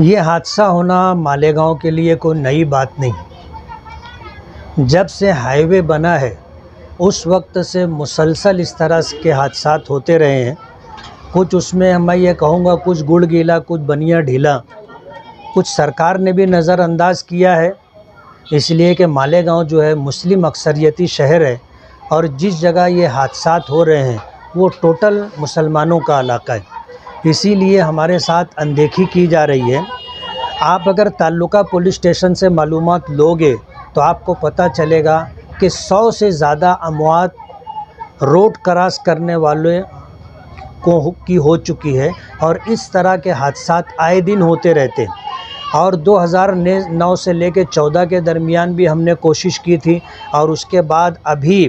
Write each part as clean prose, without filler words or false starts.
یہ حادثہ ہونا مالیگاؤں کے لیے کوئی نئی بات نہیں۔ جب سے ہائی وے بنا ہے اس وقت سے مسلسل اس طرح کے حادثات ہوتے رہے ہیں۔ کچھ اس میں میں یہ کہوں گا کچھ گڑ گیلا، کچھ بنیا ڈھیلا، کچھ سرکار نے بھی نظر انداز کیا ہے، اس لیے کہ مالیگاؤں جو ہے مسلم اکثریتی شہر ہے اور جس جگہ یہ حادثات ہو رہے ہیں وہ ٹوٹل مسلمانوں کا علاقہ ہے، اسی لیے ہمارے ساتھ اندیکھی کی جا رہی ہے۔ آپ اگر تعلقہ پولیس اسٹیشن سے معلومات لوگے تو آپ کو پتہ چلے گا کہ 100 سے زیادہ اموات روڈ کراس کرنے والے کی ہو چکی ہے اور اس طرح کے حادثات آئے دن ہوتے رہتے ہیں۔ اور 2009 سے لے کے 14 کے درمیان بھی ہم نے کوشش کی تھی اور اس کے بعد ابھی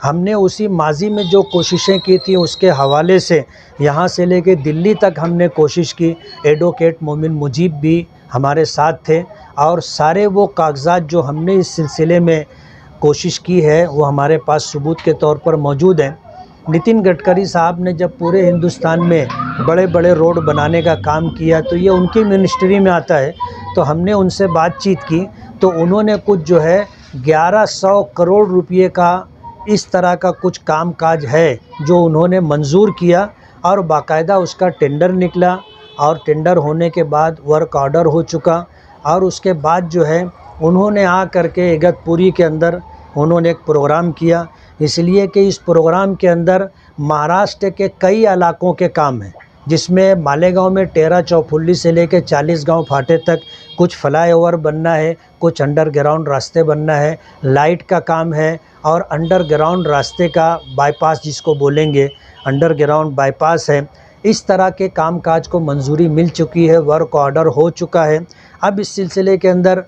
ہم نے اسی ماضی میں جو کوششیں کی تھیں اس کے حوالے سے یہاں سے لے کے دلی تک ہم نے کوشش کی۔ ایڈوکیٹ مومن مجیب بھی ہمارے ساتھ تھے اور سارے وہ کاغذات جو ہم نے اس سلسلے میں کوشش کی ہے وہ ہمارے پاس ثبوت کے طور پر موجود ہیں۔ نتن گڈکری صاحب نے جب پورے ہندوستان میں بڑے بڑے روڈ بنانے کا کام کیا تو یہ ان کی منسٹری میں آتا ہے، تو ہم نے ان سے بات چیت کی تو انہوں نے کچھ جو ہے 1100 کروڑ روپے کا اس طرح کا کچھ کام کاج ہے جو انہوں نے منظور کیا اور باقاعدہ اس کا ٹینڈر نکلا اور ٹینڈر ہونے کے بعد ورک آرڈر ہو چکا اور اس کے بعد جو ہے انہوں نے آ کر کے اگتپوری کے اندر انہوں نے ایک پروگرام کیا، اس لیے کہ اس پروگرام کے اندر مہاراشٹر کے کئی علاقوں کے کام ہیں، جس میں مالیگاؤں میں ٹیرا چوپھلی سے لے کے 40 گاؤں پھاٹے تک کچھ فلائی اوور بننا ہے، کچھ انڈر گراؤنڈ راستے بننا ہے، لائٹ کا کام ہے اور انڈر گراؤنڈ راستے کا بائی پاس جس کو بولیں گے انڈر گراؤنڈ بائی پاس ہے۔ اس طرح کے کام کاج کو منظوری مل چکی ہے، ورک آرڈر ہو چکا ہے۔ اب اس سلسلے کے اندر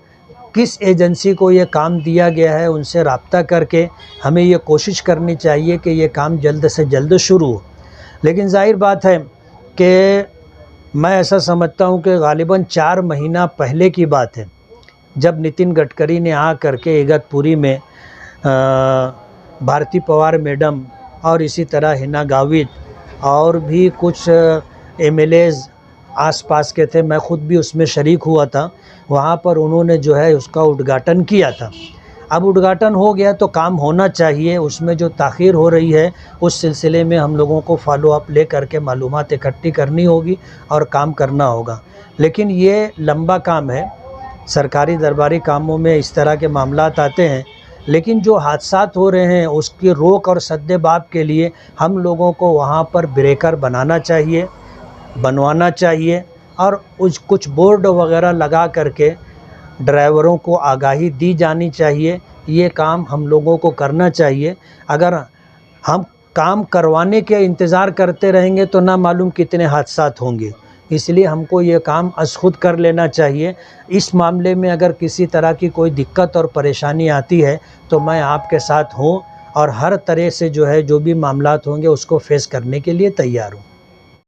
کس ایجنسی کو یہ کام دیا گیا ہے ان سے رابطہ کر کے ہمیں یہ کوشش کرنی چاہیے کہ یہ کام جلد سے جلد شروع ہو۔ لیکن ظاہر بات ہے کہ میں ایسا سمجھتا ہوں کہ غالباً 4 مہینہ پہلے کی بات ہے جب نتن گڈکری نے آ کر کے اگتپوری میں بھارتی پوار میڈم اور اسی طرح ہنا گاوت اور بھی کچھ MLAs آس پاس کے تھے، میں خود بھی اس میں شریک ہوا تھا، وہاں پر انہوں نے جو ہے اس کا ادگھاٹن کیا تھا۔ اب ادگھاٹن ہو گیا تو کام ہونا چاہیے، اس میں جو تاخیر ہو رہی ہے اس سلسلے میں ہم لوگوں کو فالو اپ لے کر کے معلومات اکٹھی کرنی ہوگی اور کام کرنا ہوگا۔ لیکن یہ لمبا کام ہے، سرکاری درباری کاموں میں اس طرح کے معاملات آتے ہیں، لیکن جو حادثات ہو رہے ہیں اس کی روک اور سد باب کے لیے ہم لوگوں کو وہاں پر بریکر بنوانا چاہیے اور کچھ بورڈ وغیرہ لگا کر کے ڈرائیوروں کو آگاہی دی جانی چاہیے۔ یہ کام ہم لوگوں کو کرنا چاہیے۔ اگر ہم کام کروانے کے انتظار کرتے رہیں گے تو نہ معلوم کتنے حادثات ہوں گے، اس لیے ہم کو یہ کام از خود کر لینا چاہیے۔ اس معاملے میں اگر کسی طرح کی کوئی دقت اور پریشانی آتی ہے تو میں آپ کے ساتھ ہوں اور ہر طرح سے جو ہے جو بھی معاملات ہوں گے اس کو فیس کرنے کے لیے تیار ہوں۔